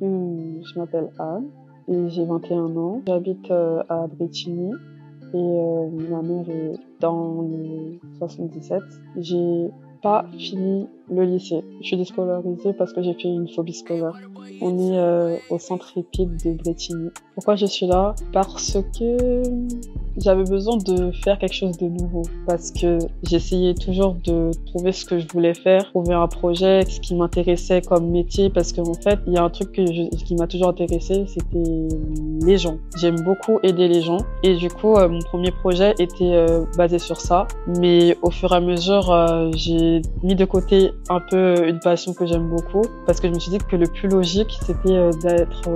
Je m'appelle Anne et j'ai 21 ans. J'habite, à Brétigny et ma mère est dans le 77. J'ai pas fini le lycée. Je suis déscolarisée parce que j'ai fait une phobie scolaire. On est, au centre EPID de Brétigny. Pourquoi je suis là? Parce que j'avais besoin de faire quelque chose de nouveau. Parce que j'essayais toujours de trouver ce que je voulais faire, trouver un projet, ce qui m'intéressait comme métier. Parce qu'en fait, il y a un truc qui m'a toujours intéressé, c'était les gens. J'aime beaucoup aider les gens. Et du coup, mon premier projet était basé sur ça. Mais au fur et à mesure, j'ai mis de côté un peu une passion que j'aime beaucoup. Parce que je me suis dit que le plus logique, c'était d'être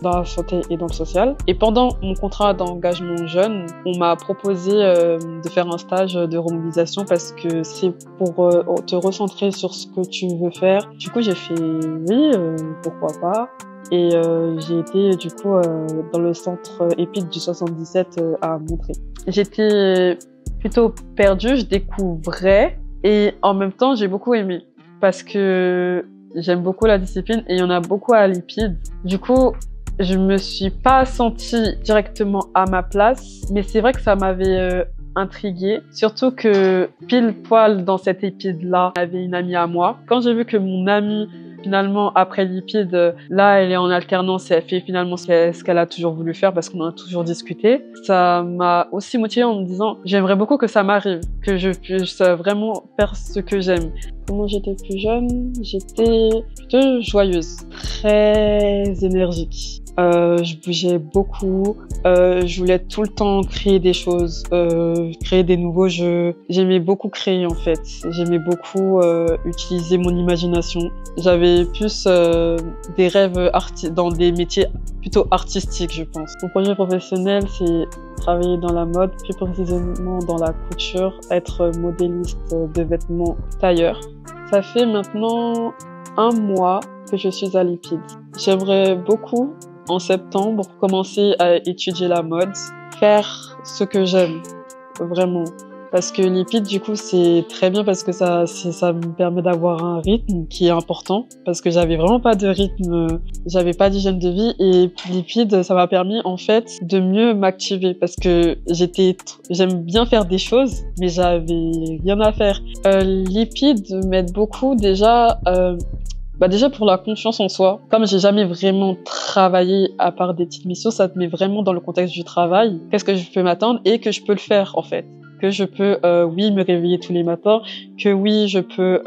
dans la santé et dans le social. Et pendant mon contrat d'engagement jeune, on m'a proposé de faire un stage de remobilisation parce que c'est pour te recentrer sur ce que tu veux faire. Du coup, j'ai fait oui, pourquoi pas. Et j'ai été du coup dans le centre EPID du 77 à Montré. J'étais plutôt perdue, je découvrais et en même temps j'ai beaucoup aimé parce que j'aime beaucoup la discipline et il y en a beaucoup à l'EPID. Du coup, je me suis pas sentie directement à ma place, mais c'est vrai que ça m'avait intriguée. Surtout que pile poil dans cette EPID-là, j'avais une amie à moi. Quand j'ai vu que mon amie, finalement, après l'EPID, là, elle est en alternance et elle fait finalement ce qu'elle a toujours voulu faire parce qu'on en a toujours discuté. Ça m'a aussi motivée en me disant, j'aimerais beaucoup que ça m'arrive, que je puisse vraiment faire ce que j'aime. Quand j'étais plus jeune, j'étais plutôt joyeuse, très énergique. Je bougeais beaucoup, je voulais tout le temps créer des choses, créer des nouveaux jeux. J'aimais beaucoup créer en fait, j'aimais beaucoup utiliser mon imagination. J'avais plus des rêves dans des métiers plutôt artistiques, je pense. Mon projet professionnel, c'est travailler dans la mode, plus précisément dans la couture, être modéliste de vêtements tailleur. Ça fait maintenant 1 mois que je suis à l'EPID. J'aimerais beaucoup, en septembre, commencer à étudier la mode, faire ce que j'aime, vraiment. Parce que l'EPID, du coup, c'est très bien parce que ça me permet d'avoir un rythme qui est important. Parce que j'avais vraiment pas de rythme, j'avais pas d'hygiène de vie. Et l'EPID, ça m'a permis, en fait, de mieux m'activer. Parce que j'aime bien faire des choses, mais j'avais rien à faire. L'EPID m'aide beaucoup déjà, déjà pour la confiance en soi. Comme j'ai jamais vraiment travaillé à part des petites missions, ça te met vraiment dans le contexte du travail. Qu'est-ce que je peux m'attendre et que je peux le faire, en fait. Que je peux, oui, me réveiller tous les matins, que oui, je peux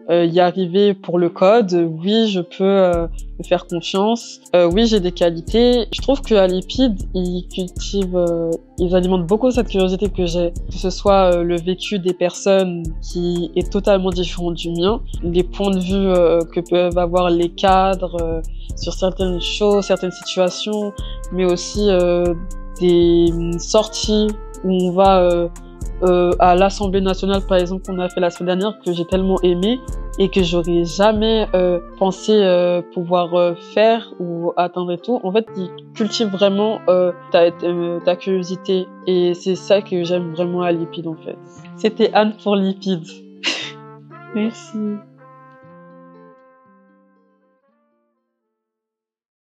y arriver pour le code, oui, je peux me faire confiance, oui, j'ai des qualités. Je trouve qu'à l'EPID, ils alimentent beaucoup cette curiosité que j'ai, que ce soit le vécu des personnes qui est totalement différent du mien, les points de vue que peuvent avoir les cadres sur certaines choses, certaines situations, mais aussi des sorties où on va à l'Assemblée nationale, par exemple, qu'on a fait la semaine dernière, que j'ai tellement aimé et que j'aurais jamais pensé pouvoir faire ou atteindre et tout. En fait, ils cultivent vraiment ta curiosité et c'est ça que j'aime vraiment à l'EPID, en fait. C'était Anne pour l'EPID. Merci.